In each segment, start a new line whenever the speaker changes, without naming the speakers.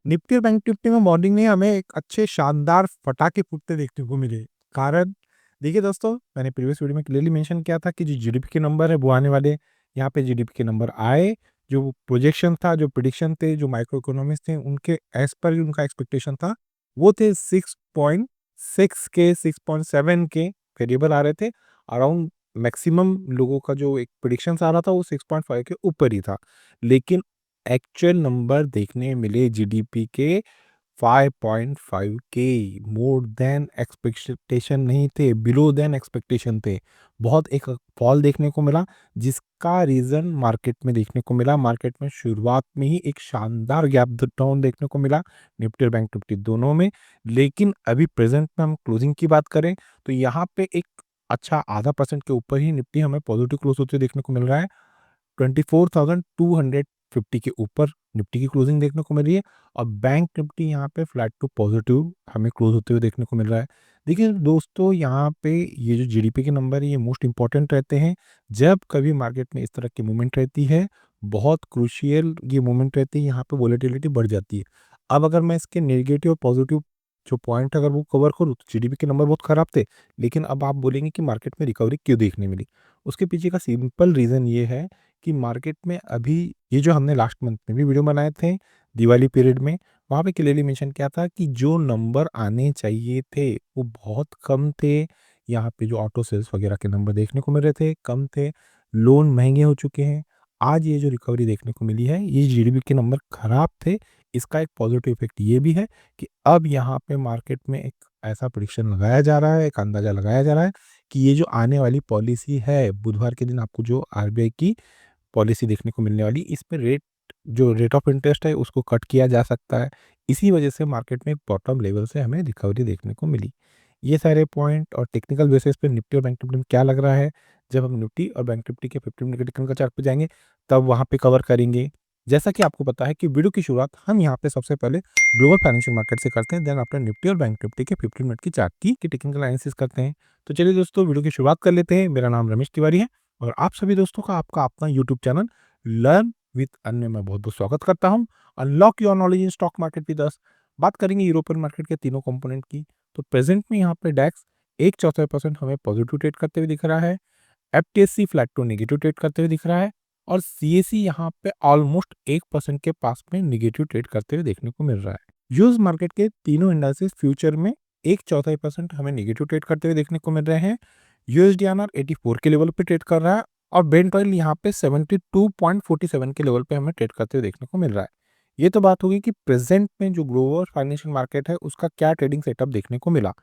Nifty और bank Nifty में morning में हमें एक अच्छे शानदार पटाखे फूटते देखने को मिले। कारण देखिए दोस्तों, मैंने प्रीवियस वीडियो में क्लियरली मेंशन किया था कि जो जीडीपी के नंबर है वो आने वाले। यहाँ पे जीडीपी के नंबर आए, जो प्रोजेक्शन था, जो प्रिडिक्शन थे, जो माइक्रो इकोनॉमिस्ट थे उनके एज पर उनका एक्सपेक्टेशन था, वो थे 6.6 के 6.7 के वेरिएबल आ रहे थे। अराउंड मैक्सिमम लोगों का जो एक प्रिडिक्शन आ रहा था वो 6.5 के ऊपर ही था। लेकिन एक्चुअल नंबर देखने मिले जीडीपी के 5.5 के, मोर देन एक्सपेक्टेशन नहीं थे, बिलो देन एक्सपेक्टेशन थे। बहुत एक फॉल देखने को मिला, जिसका रीज़न मार्केट में देखने को मिला। मार्केट में शुरुआत में ही एक शानदार गैप डाउन देखने को मिला, निफ्टी और बैंक निफ्टी दोनों में। लेकिन अभी प्रेजेंट में हम क्लोजिंग की बात करें तो यहाँ पे एक अच्छा आधा परसेंट के ऊपर ही निफ्टी हमें पॉजिटिव क्लोज होते देखने को मिल रहा है। 24,250 के ऊपर निफ्टी की क्लोजिंग देखने को मिल रही है और बैंक निफ्टी यहाँ पे फ्लैट टू पॉजिटिव हमें क्लोज होते हुए देखने को मिल रहा है। देखिए दोस्तों, यहाँ पे ये जो जीडीपी के नंबर है ये मोस्ट इंपॉर्टेंट रहते हैं। जब कभी मार्केट में इस तरह की मूवमेंट रहती है, बहुत क्रूशियल ये मूवमेंट रहती है, यहाँ पे वॉलेटिलिटी बढ़ जाती है। अब अगर मैं इसके नेगेटिव और पॉजिटिव जो पॉइंट अगर वो कवर करूँ तो जीडीपी के नंबर बहुत खराब थे। लेकिन अब आप बोलेंगे कि मार्केट में रिकवरी क्यों देखने मिली? उसके पीछे का सिंपल रीज़न ये है कि मार्केट में अभी ये जो हमने लास्ट मंथ में भी वीडियो बनाए थे दिवाली पीरियड में, वहाँ पे क्लियरली मेंशन किया था कि जो नंबर आने चाहिए थे वो बहुत कम थे। यहाँ पे जो ऑटो सेल्स वगैरह के नंबर देखने को मिल रहे थे कम थे, लोन महंगे हो चुके हैं। आज ये जो रिकवरी देखने को मिली है, ये जीडीपी के नंबर खराब थे। इसका एक पॉजिटिव इफेक्ट ये भी है कि अब यहाँ पे मार्केट में एक ऐसा प्रेडिक्शन लगाया जा रहा है, एक अंदाजा लगाया जा रहा है कि ये जो आने वाली पॉलिसी है, बुधवार के दिन आपको जो आरबीआई की पॉलिसी देखने को मिलने वाली, इसमें जो रेट ऑफ इंटरेस्ट है उसको कट किया जा सकता है। इसी वजह से मार्केट में एक बॉटम लेवल से हमें रिकवरी देखने को मिली। ये सारे पॉइंट और टेक्निकल बेसिस पे निफ्टी और बैंक निफ्टी में क्या लग रहा है, जब हम निफ्टी और बैंक निफ्टी के 15 मिनट के टेक्निकल चार्ट पे जाएंगे तब वहाँ पे कवर करेंगे। जैसा कि आपको पता है कि वीडियो की शुरुआत हम यहाँ पे सबसे पहले ग्लोबल फाइनेंशियल मार्केट से करते हैं, देन आफ्टर निफ्टी और बैंक निफ्टी के 15 मिनट की चार्ट की टेक्निकल एनालिसिस करते हैं। तो चलिए दोस्तों, वीडियो की शुरुआत कर लेते हैं। मेरा नाम रमेश तिवारी है और आप सभी दोस्तों का आपका अपना यूट्यूब चैनल लर्न विद अन में मैं बहुत बहुत स्वागत करता हूं। Unlock your knowledge in stock market with us. बात करेंगे यूरोपियन मार्केट के तीनों कंपोनेंट की। तो प्रेजेंट में यहाँ पे डैक्स 1/4% हमें पॉजिटिव ट्रेड करते हुए दिख रहा है। एफटीएससी फ्लैट टू नेगेटिव ट्रेड करते हुए दिख रहा है और सीएसई यहाँ पे ऑलमोस्ट 1% के पास में नेगेटिव ट्रेड करते हुए देखने को मिल रहा है। यूएस मार्केट के तीनों इंडाइसेस फ्यूचर में 1/4% हमें नेगेटिव ट्रेड करते हुए देखने को मिल रहे हैं। यूएसडीआरआर 84 के लेवल पे ट्रेड कर रहा है और ब्रेंट ऑयल यहाँ पे 72.47 के लेवल पे हमें ट्रेड करते हुए देखने को मिल रहा है। ये तो बात होगी कि प्रेजेंट में जो ग्लोबल फाइनेंशियल मार्केट है उसका क्या ट्रेडिंग सेटअप देखने को मिला।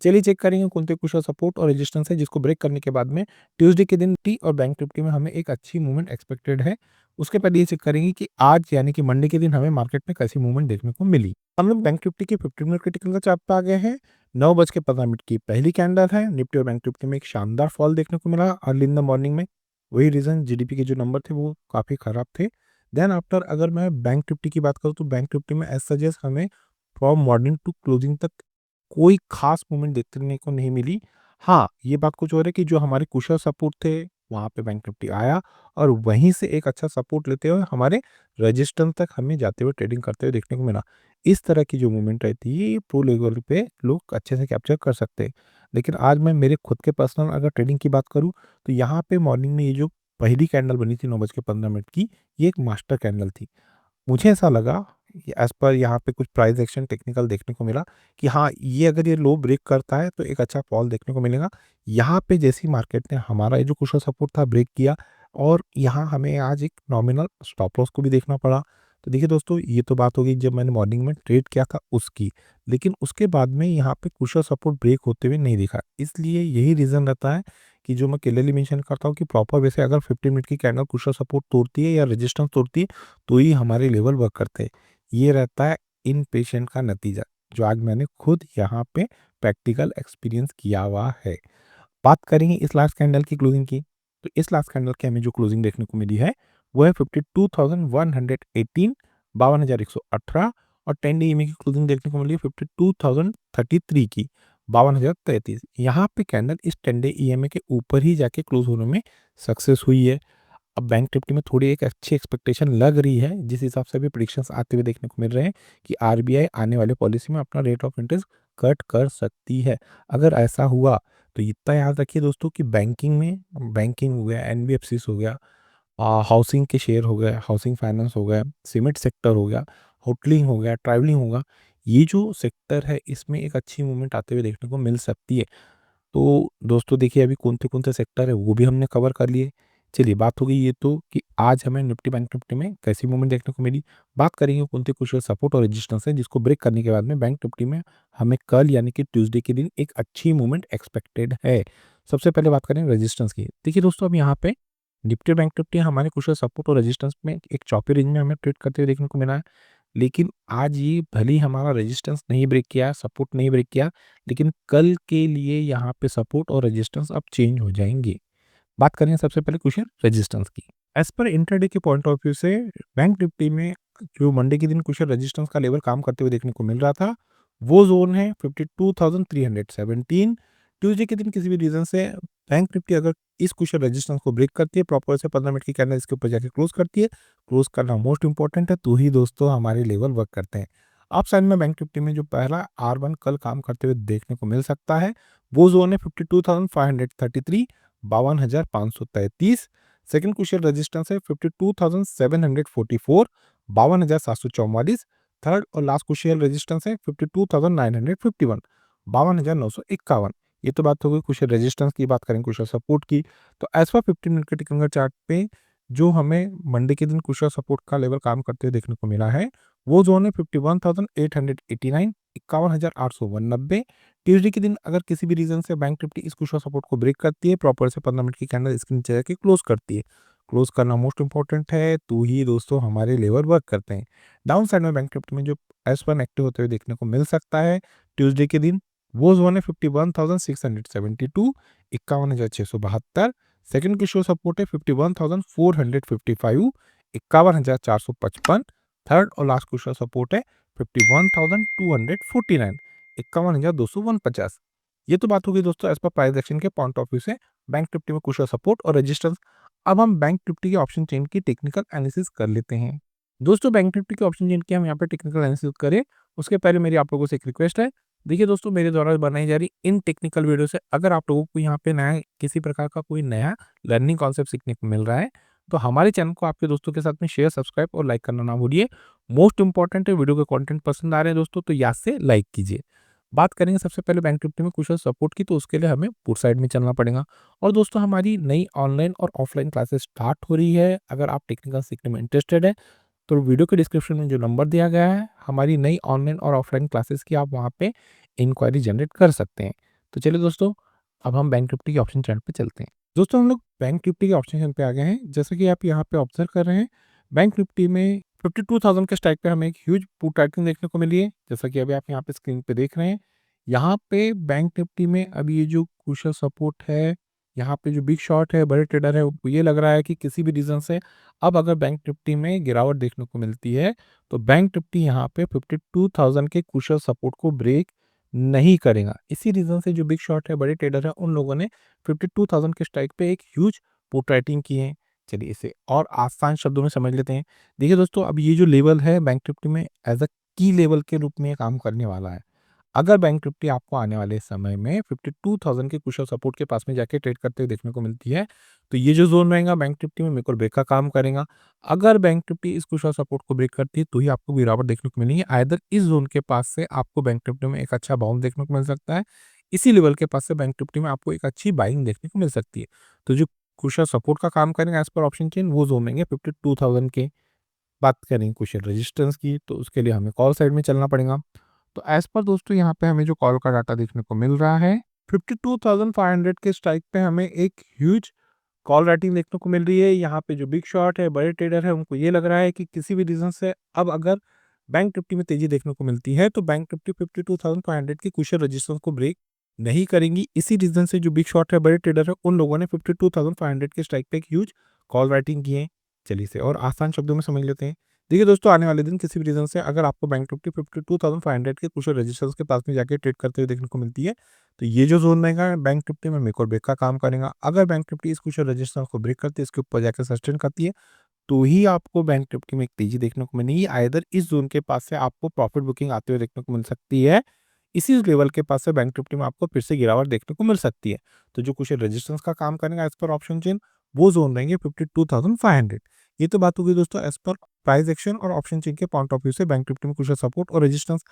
चलिए चेक करेंगे कौन से कुछ सपोर्ट और रेजिस्टेंस है जिसको ब्रेक करने के बाद में ट्यूसडे के दिन टी और बैंक निफ्टी में हमें एक अच्छी मूवमेंट एक्सपेक्टेड है। उसके पहले ये चेक करेंगे कि आज यानी कि मंडे के दिन हमें मार्केट में कैसी मूवमेंट देखने को मिली। हम लोग बैंक निफ्टी के 15 मिनट के टेक्निकल चार्ट पे आ गए हैं। 9:15 की पहली कैंडल है। निफ्टी और बैंक निफ्टी में एक शानदार फॉल देखने को मिला अर्ली इन द मॉर्निंग में। वही रीज़न, जीडीपी के जो नंबर थे वो काफ़ी ख़राब थे। देन आफ्टर अगर मैं बैंक निफ्टी की बात करूँ तो बैंक निफ्टी में एज सजेस्ट हमें फ्रॉम मॉर्निंग टू क्लोजिंग तक कोई खास मूवमेंट देखने को नहीं मिली। हाँ, ये बात कुछ और है कि जो हमारे कुशल सपोर्ट थे वहाँ पे बैंक निफ्टी आया और वहीं से एक अच्छा सपोर्ट लेते हुए हमारे रेजिस्टेंस तक हमें जाते हुए ट्रेडिंग करते हुए देखने को मिला। इस तरह की जो मूवमेंट रहती है ये प्रो लेवल पे लोग अच्छे से कैप्चर कर सकते हैं। लेकिन आज मैं मेरे खुद के पर्सनल अगर ट्रेडिंग की बात करूँ तो यहाँ पे मॉर्निंग में ये जो पहली कैंडल बनी थी 9:15 की, ये एक मास्टर कैंडल थी। मुझे ऐसा लगा एज़ पर यहाँ पे कुछ प्राइस एक्शन टेक्निकल देखने को मिला कि हाँ, ये अगर ये लो ब्रेक करता है तो एक अच्छा फॉल देखने को मिलेगा। यहाँ पे जैसी मार्केट ने हमारा ये जो कुशल सपोर्ट था ब्रेक किया और यहाँ हमें आज एक नॉमिनल स्टॉप लॉस को भी देखना पड़ा। तो देखिए दोस्तों, ये तो बात हो गई जब मैंने मॉर्निंग में ट्रेड किया था उसकी। लेकिन उसके बाद में यहाँ पे कुशल सपोर्ट ब्रेक होते हुए नहीं दिखा। इसलिए यही रीज़न रहता है कि जो मैं क्लियरली मेंशन करता हूँ कि प्रॉपर वे से अगर 15 मिनट की कैंडल कुशल सपोर्ट तोड़ती है या रेजिस्टेंस तोड़ती है तो ही हमारे लेवल वर्क करते हैं। ये रहता है इनपेशेंट का नतीजा, जो आज मैंने खुद यहाँ पे प्रैक्टिकल एक्सपीरियंस किया हुआ है। बात करेंगे इस लास्ट कैंडल की क्लोजिंग की, तो इस लास्ट कैंडल की हमें जो क्लोजिंग देखने को मिली है वो है 52,118, 52,118 और 10 डे ईएमए की क्लोजिंग देखने को मिली है 52,033 की, 52,033। यहाँ पे कैंडल इस 10 डे ईएमए के ऊपर ही जाके क्लोज होने में सक्सेस हुई है। अब बैंक निफ्टी में थोड़ी एक अच्छी एक्सपेक्टेशन लग रही है, जिस हिसाब से अभी प्रेडिक्शंस आते हुए देखने को मिल रहे हैं कि आरबीआई आने वाले पॉलिसी में अपना रेट ऑफ इंटरेस्ट कट कर सकती है। अगर ऐसा हुआ तो इतना याद रखिए दोस्तों कि बैंकिंग हो गया, एनबीएफसीस हो गया, हाउसिंग के शेयर हो गए, हाउसिंग फाइनेंस हो गया, सीमेंट सेक्टर हो गया, होटलिंग हो गया, ट्रैवलिंग होगा, ये जो सेक्टर है इसमें एक अच्छी मूवमेंट आते हुए देखने को मिल सकती है। तो दोस्तों देखिए अभी कौन से सेक्टर है वो भी हमने कवर कर लिए। चलिए बात हो गई ये तो कि आज हमें निफ्टी बैंक निफ्टी में कैसी मूवमेंट देखने को मिली। बात करेंगे कौन से कुछ सपोर्ट और रेजिस्टेंस है जिसको ब्रेक करने के बाद में बैंक निफ्टी में हमें कल यानी कि ट्यूसडे के दिन एक अच्छी मूवमेंट एक्सपेक्टेड है। सबसे पहले बात करें रेजिस्टेंस की। देखिए दोस्तों अब यहाँ पे निफ्टी बैंक निफ्टी हमारे कुछ सपोर्ट और रेजिस्टेंस में एक चौपी रेंज में हमें ट्रेड करते हुए देखने को मिला है। लेकिन आज ये भले ही हमारा रेजिस्टेंस नहीं ब्रेक किया, सपोर्ट नहीं ब्रेक किया, लेकिन कल के लिए यहाँ पे सपोर्ट और रेजिस्टेंस अब चेंज हो जाएंगे। बात करें सबसे पहले क्वेश्चन रेजिस्टेंस की। एज पर इंटरडे के पॉइंट ऑफ व्यू से बैंक निफ्टी में जो मंडे के दिन कुछ रेजिस्टेंस का लेवल काम करते हुए देखने को मिल रहा था, वो जोन है 52,317। ट्यूसडे के दिन किसी भी रीजन से बैंक निफ्टी अगर इस कुछ रेजिस्टेंस को ब्रेक करती है, प्रॉपर से 15 मिनट की कैंडल इसके ऊपर जाके क्लोज करती है, क्लोज करना मोस्ट इंपॉर्टेंट है, तो ही दोस्तों हमारे लेवल वर्क करते हैं। अप साइड में बैंक निफ्टी में जो पहला R1 कल काम करते हुए देखने को मिल सकता है, वो जोन है 52,533, 52,533। सेकंड क्रूशियल रेजिस्टेंस है 52,744, 52,744। थर्ड और लास्ट क्रूशियल रेजिस्टेंस है 52,951, 52,951। ये तो बात हो गई क्रूशियल रेजिस्टेंस की। बात करें क्रूशियल सपोर्ट की, तो एज पर 15 मिनट के टिकंगर चार्ट पे जो हमें मंडे के दिन क्रूशियल सपोर्ट का लेवल काम करते हुए देखने को मिला है, वो जोन है 51,889, 51,890। ट्यूसडे के दिन अगर किसी भी रीजन से बैंक निफ्टी इस क्रूशियल सपोर्ट को ब्रेक करती है, प्रॉपर से 15 मिनट की कैंडल इसके नीचे जाके क्लोज करती है, क्लोज करना मोस्ट इंपॉर्टेंट है, तो ही दोस्तों हमारे लेवल वर्क करते हैं। डाउन साइड में बैंक निफ्टी में जो S1 एक्टिव होते हुए देखने को मिल सकता है ट्यूसडे के दिन, वो जोन है 51,672, 51,672। सेकंड की शो सपोर्ट है 51,455, 51,455। थर्ड और लास्ट क्वेश्चन सपोर्ट है 51,249, 51,249। ये तो बात हो गई दोस्तों एज पर प्राइस एक्शन के पॉइंट ऑफ व्यू से बैंक निफ्टी में क्वेश्चन सपोर्ट और रेजिस्टेंस। अब हम बैंक निफ्टी के ऑप्शन चेन की टेक्निकल एनालिसिस कर लेते हैं। दोस्तों बैंक निफ्टी के ऑप्शन चेन की हम यहाँ पे टेक्निकल एनालिसिस करें उसके पहले मेरी आप लोगों से एक रिक्वेस्ट है। देखिए दोस्तों मेरे द्वारा बनाई जा रही इन टेक्निकल वीडियो से अगर आप लोगों को यहाँ पे नया किसी प्रकार का कोई नया लर्निंग कॉन्सेप्ट सीखने को मिल रहा है, तो हमारे चैनल को आपके दोस्तों के साथ में शेयर, सब्सक्राइब और लाइक करना ना भूलिए। मोस्ट इंपॉर्टेंट है, वीडियो के कंटेंट पसंद आ रहे हैं दोस्तों तो याद से लाइक कीजिए। बात करेंगे सबसे पहले बैंक निफ्टी में कुछ सपोर्ट की, तो उसके लिए हमें पुट साइड में चलना पड़ेगा। और दोस्तों हमारी नई ऑनलाइन और ऑफलाइन क्लासेस स्टार्ट हो रही है। अगर आप टेक्निकल सीखने में इंटरेस्टेड है तो वीडियो के डिस्क्रिप्शन में जो नंबर दिया गया है हमारी नई ऑनलाइन और ऑफलाइन क्लासेस की, आप वहाँ पे इंक्वायरी जनरेट कर सकते हैं। तो चलिए दोस्तों अब हम बैंक निफ्टी के ऑप्शन चार्ट पे चलते हैं। दोस्तों हम लोग बैंक निफ्टी के ऑप्शन पे आ गए हैं। जैसे कि आप यहाँ पे ऑब्जर्व कर रहे हैं, बैंक निफ्टी में 52,000 के स्ट्राइक पे हमें एक ह्यूज पुट राइटिंग देखने को मिली है। जैसा कि अभी आप यहाँ पे स्क्रीन पे देख रहे हैं, यहाँ पे बैंक निफ्टी में अभी ये जो क्रूशियल सपोर्ट है, यहाँ पे जो बिग शॉट है, बड़े ट्रेडर है, उनको ये लग रहा है कि किसी भी रीजन से अब अगर बैंक निफ्टी में गिरावट देखने को मिलती है, तो बैंक निफ्टी यहाँ पे 52,000 के क्रूशियल सपोर्ट को ब्रेक नहीं करेगा। इसी रीजन से जो बिग शॉट है, बड़े ट्रेडर है, उन लोगों ने 52,000 के स्ट्राइक पे एक ह्यूज पुट राइटिंग की है। चलिए इसे और आसान शब्दों में समझ लेते हैं। देखिए दोस्तों अब ये जो लेवल है बैंक निफ्टी में एज अ की लेवल के रूप में काम करने वाला है। अगर बैंक निफ्टी आपको आने वाले समय में 52,000 के क्रूशियल सपोर्ट के पास में जाके ट्रेड करते हुए देखने को मिलती है, तो ये जो जोन रहेगा बैंक निफ्टी में मेक और ब्रेक का काम करेगा। अगर बैंक निफ्टी इस क्रूशियल सपोर्ट को ब्रेक करती है तो ही आपको गिरावट देखने को मिलेगी। आइदर इस जोन के पास से आपको बैंक निफ्टी में एक अच्छा बाउंस देखने को मिल सकता है, इसी लेवल के पास से बैंक निफ्टी में आपको एक अच्छी बाइंग देखने को मिल सकती है। तो जो क्रूशियल सपोर्ट का काम करेंगे एज पर ऑप्शन चेन, वो जोन रहेंगे 52,000 के। बात करें क्रूशियल रेजिस्टेंस की, तो उसके लिए हमें कॉल साइड में चलना पड़ेगा। तो एज पर दोस्तों यहाँ पे हमें जो कॉल का डाटा देखने को मिल रहा है, 52,500 के स्ट्राइक पे हमें एक ह्यूज कॉल राइटिंग देखने को मिल रही है। यहाँ पे जो बिग शॉट है, बड़े ट्रेडर है, उनको ये लग रहा है कि किसी भी रीजन से अब अगर बैंक निफ्टी में तेजी देखने को मिलती है, तो बैंक निफ्टी 52,500 की क्रूशियल रेजिस्टेंस को ब्रेक नहीं करेंगी। इसी रीजन से जो बिग शॉट है, बड़े ट्रेडर है, उन लोगों ने 52,500 के स्ट्राइक पे एक ह्यूज कॉल राइटिंग की है। चलिए इसे और आसान शब्दों में समझ लेते हैं। देखिए दोस्तों, आने वाले दिन किसी भी रीज़न से अगर आपको बैंक निफ्टी 52,500 के कुछ रेजिस्टेंस के पास में जाके ट्रेड करते हुए देखने को मिलती है, तो ये जो ज़ोन रहेगा बैंक निफ्टी में मेक और ब्रेक का काम करेगा। अगर बैंक निफ्टी इस कुछ रेजिस्टेंस को ब्रेक करती है, इसके ऊपर जाके सस्टेन करती है, तो ही आपको बैंक निफ्टी में एक तेज़ी देखने को मिलेगी। आइदर इस ज़ोन के पास से आपको प्रॉफिट बुकिंग आते हुए देखने को मिल सकती है, इसी लेवल के पास से बैंक निफ्टी में आपको फिर से गिरावट देखने को मिल सकती है। तो जो कुछ रेजिस्टेंस का काम करेगा एज़ पर ऑप्शन चेन, वो ज़ोन रहेंगे 52,500। ये तो बात हो गई दोस्तों एज़ पर प्राइस एक्शन और ऑप्शन चेन के पॉइंट ऑफ व्यू से बैंक निफ्टी में कुछ सपोर्ट और रेजिस्टेंस।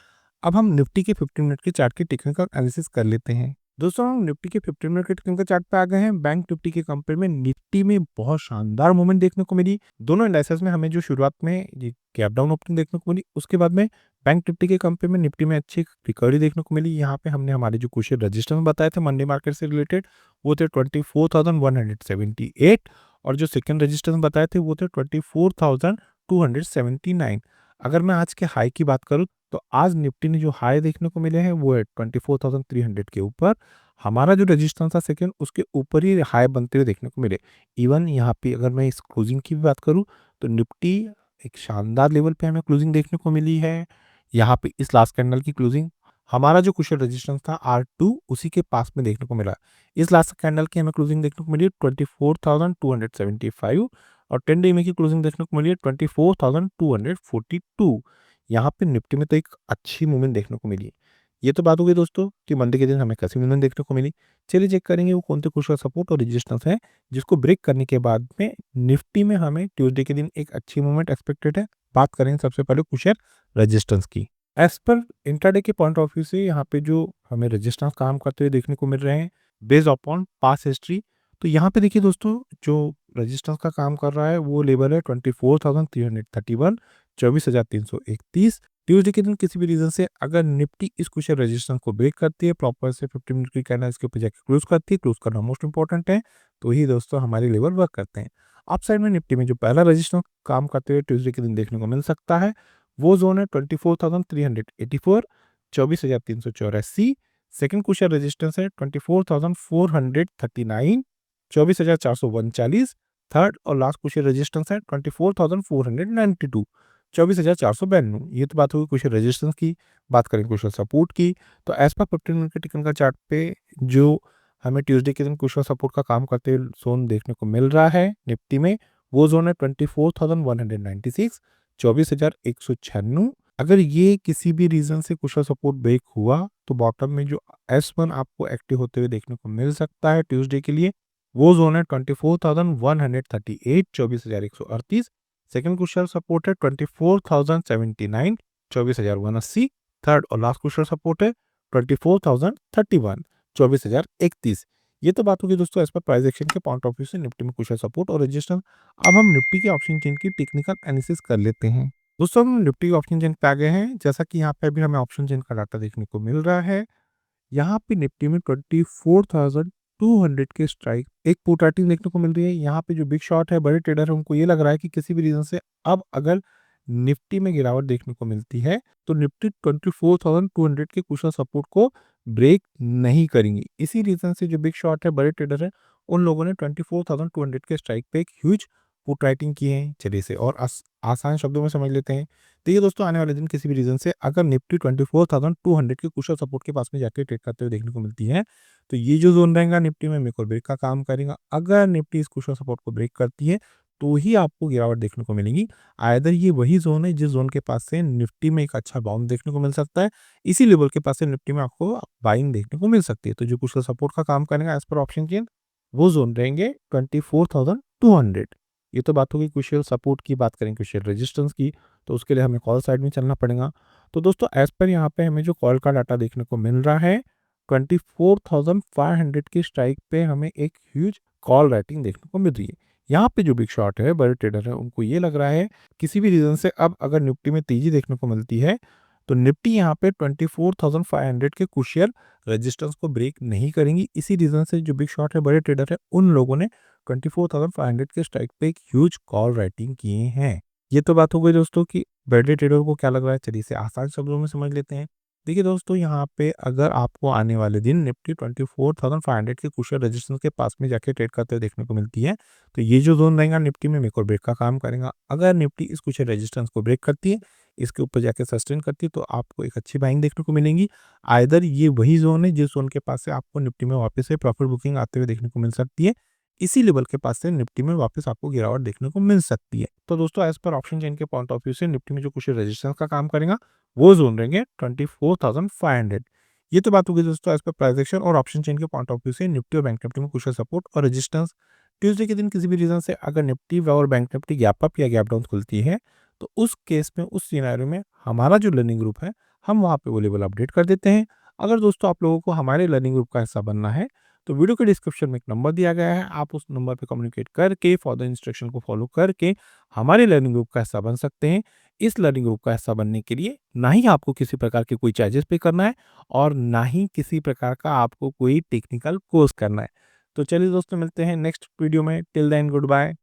अब हम निफ्टी के 15 मिनट के चार्ट की टेक्निकल एनालिसिस कर लेते हैं। दोस्तों, हम निफ्टी के 15 मिनट के टेक्निकल चार्ट पे आ गए हैं। बैंक निफ्टी के कंपेयर में निफ्टी में बहुत शानदार मूवमेंट देखने को मिली। दोनों इंडाइसेस में हमें जो शुरुआत में ये गैप डाउन ओपनिंग देखने को मिली, उसके बाद में बैंक निफ्टी के कंपेयर में निफ्टी में अच्छी रिकवरी देखने को मिली। यहाँ पे हमने हमारे जो कुछ रजिस्टेंस बताए थे मंडे मार्केट से रिलेटेड, वो थे 24,178 और जो सेकंड रजिस्टेंस बताए थे वो थे 24,279। अगर मैं आज के हाई की बात करूँ, तो आज निफ्टी ने जो हाई देखने को मिले हैं वो है 24,300 के ऊपर। हमारा जो रजिस्टेंस था सेकंड, उसके ऊपर ही हाई बनते हुए देखने को मिले। इवन यहाँ पे अगर मैं इस क्लोजिंग की भी बात करूँ, तो निफ्टी एक शानदार लेवल पे हमें क्लोजिंग देखने को मिली है। यहाँ पे इस लास्ट कैंडल की क्लोजिंग, हमारा जो कुशल रेजिस्टेंस था R2, उसी के पास में देखने को मिला। इस लास्ट कैंडल की हमें क्लोजिंग देखने को मिली 24,275 और 10 डे में की क्लोजिंग देखने को मिली है 24,242। यहाँ पे निफ्टी में तो एक अच्छी मूवमेंट देखने को मिली है। ये तो बात हो गई दोस्तों कि मंडे के दिन हमें कैसी मूवमेंट देखने को मिली। चलिए चेक करेंगे वो कौन से कुशल सपोर्ट और रेजिस्टेंस है, जिसको ब्रेक करने के बाद में निफ्टी में हमें ट्यूसडे के दिन एक अच्छी मूवमेंट एक्सपेक्टेड है। बात करेंगे सबसे पहले कुशल रेजिस्टेंस की। एज पर इंट्राडे के पॉइंट ऑफ व्यू से यहाँ पे जो हमें रेजिस्टेंस काम करते हुए देखने को मिल रहे हैं बेस्ड अपॉन पास्ट हिस्ट्री, तो यहाँ पे देखिए दोस्तों, जो रेजिस्टेंस का काम कर रहा है वो लेवल है 24,331, 24,331। ट्यूसडे के दिन किसी भी रीजन से अगर निफ्टी इस कुछ रेजिस्टेंस को ब्रेक करती है, प्रॉपर से 50 मिनट की कैंडल इसके ऊपर जाके क्लोज करती है, क्लोज करना मोस्ट इंपॉर्टेंट है, तो ही दोस्तों हमारे लेवल वर्क करते हैं। अप साइड में निफ्टी में जो पहला रेजिस्टेंस काम करते हुए ट्यूसडे के दिन देखने को मिल सकता है, वो जोन है 24,384, 24,384। सेकंड क्वेश्चन रेजिस्टेंस है 24,439, 24,439। थर्ड और लास्ट क्वेश्चन रेजिस्टेंस है 24,492, 24,492। ये तो बात होगी क्वेश्चन रेजिस्टेंस की। बात करें क्वेश्चन सपोर्ट की, तो एज पर 15 मिनट के टेक्निकल चार्ट पे जो हमें ट्यूसडे के दिन क्वेश्चन सपोर्ट का काम करते हुए जोन देखने को मिल रहा है निफ्टी में, वो जोन है 24,196, 24,196। अगर ये किसी भी रीजन से कुशल सपोर्ट ब्रेक हुआ, तो बॉटम में जो S1 आपको एक्टिव होते हुए देखने को मिल सकता है ट्यूसडे के लिए, वो जोन है 24,138, 24,138। सेकंड कुशल सपोर्ट है 24,079, 24,180। थर्ड और लास्ट कुशल सपोर्ट है 24,031, 24,031। ये तो बात होगी दोस्तों एज पर प्राइस एक्शन के पॉइंट ऑफ व्यू से निफ्टी में कुशल सपोर्ट और रेजिस्टेंस। अब हम निफ्टी के ऑप्शन चेन की टेक्निकल एनालिसिस कर लेते हैं। दोस्तों, हम निफ्टी ऑप्शन चेन पे आ गए हैं। जैसा कि यहाँ पे अभी हमें ऑप्शन चेन का डाटा देखने को मिल रहा है, यहाँ पे निफ्टी में 24,200 के स्ट्राइक एक पुट राइटिंग देखने को मिल रही है। यहाँ पे जो बिग शॉट है, बड़े ट्रेडर है, उनको ये लग रहा है कि किसी भी रीजन से अब अगर निफ्टी में गिरावट देखने को मिलती है, तो निफ्टी 24,200 के कुशल सपोर्ट को ब्रेक नहीं करेंगी। इसी रीजन से जो बिग शॉट है, बड़े ट्रेडर है, उन लोगों ने 24,200 के स्ट्राइक पे एक ह्यूज पुट राइटिंग की है। चलिए इसे और आसान शब्दों में समझ लेते हैं। तो ये दोस्तों, आने वाले दिन किसी भी रीजन से अगर निफ्टी 24,200 के कुशल सपोर्ट के पास में जाके ट्रेड करते हुए देखने को मिलती है, तो ये जो जोन रहेगा निफ्टी में मेक और ब्रेक का काम करेगा। अगर निफ्टी इस कुशल सपोर्ट को ब्रेक करती है, तो ही आपको गिरावट देखने को मिलेगी। आइदर ये वही जोन है जिस जोन के पास से निफ्टी में एक अच्छा बाउंस देखने को मिल सकता है, इसी लेवल के पास से निफ्टी में आपको बाइंग देखने को मिल सकती है। तो जो कुशल सपोर्ट का काम करेगा एज पर ऑप्शन चेन, वो जोन रहेंगे 24,200। ये तो बात होगी कुशल सपोर्ट की। बात करें कुशल रेजिस्टेंस की, तो उसके लिए हमें कॉल साइड में चलना पड़ेगा। तो दोस्तों, एज पर यहाँ पे हमें जो कॉल का डाटा देखने को मिल रहा है, 24,500 की स्ट्राइक पे हमें एक ह्यूज कॉल राइटिंग देखने को मिल रही है। यहाँ पे जो बिग शॉट है, बड़े ट्रेडर है, उनको ये लग रहा है किसी भी रीजन से अब अगर निफ्टी में तेजी देखने को मिलती है, तो निफ्टी यहाँ पे 24,500 के कुशियल रेजिस्टेंस को ब्रेक नहीं करेंगी। इसी रीजन से जो बिग शॉट है, बड़े ट्रेडर है, उन लोगों ने 24,500 के स्ट्राइक पे एक ह्यूज कॉल राइटिंग किए हैं। ये तो बात हो गई दोस्तों कि बड़े ट्रेडर को क्या लग रहा है। चलिए इसे आसान शब्दों में समझ लेते हैं। देखिए दोस्तों, यहाँ पे अगर आपको आने वाले दिन निफ्टी 24,500 के कुशल रेजिस्टेंस के पास में जाके ट्रेड करते हुए देखने को मिलती है, तो ये जो ज़ोन रहेगा निफ्टी में मेक और ब्रेक का काम करेगा। अगर निफ्टी इस कुशल रेजिस्टेंस को ब्रेक करती है, इसके ऊपर जाके सस्टेन करती है, तो आपको एक अच्छी बाइंग देखने को मिलेंगी। आइदर ये वही ज़ोन है जिस ज़ोन के पास से आपको निफ्टी में वापस से प्रॉफिट बुकिंग आते हुए देखने को मिल सकती है। इसी लेवल के पास से निफ्टी में वापस आपको गिरावट देखने को मिल सकती है। तो दोस्तों, एज़ पर ऑप्शन चेन के पॉइंट ऑफ व्यू से निफ्टी में जो कुशल रेजिस्टेंस का काम करेगा, वो ज़ोन रहेंगे 24,500। ये तो बात हो गई दोस्तों एज़ पर प्राइस एक्शन और ऑप्शन चेन के पॉइंट ऑफ व्यू से निफ्टी और बैंक निफ्टी में कुशल सपोर्ट और रेजिस्टेंस। ट्यूसडे के दिन किसी भी रीज़न से अगर निफ्टी और बैंक निफ्टी गैप अप या गैप डाउन खुलती है, तो उस केस में, उस सिनेरियो में हमारा जो लर्निंग ग्रुप है, हम वहाँ पे वो लेवल अपडेट कर देते हैं। अगर दोस्तों आप लोगों को हमारे लर्निंग ग्रुप का हिस्सा बनना है, तो वीडियो के डिस्क्रिप्शन में एक नंबर दिया गया है, आप उस नंबर पे कम्युनिकेट करके फर्दर इंस्ट्रक्शन को फॉलो करके हमारे लर्निंग ग्रुप का हिस्सा बन सकते हैं। इस लर्निंग ग्रुप का हिस्सा बनने के लिए ना ही आपको किसी प्रकार के कोई चार्जेस पे करना है और ना ही किसी प्रकार का आपको कोई टेक्निकल कोर्स करना है। तो चलिए दोस्तों, मिलते हैं नेक्स्ट वीडियो में। Till then good bye.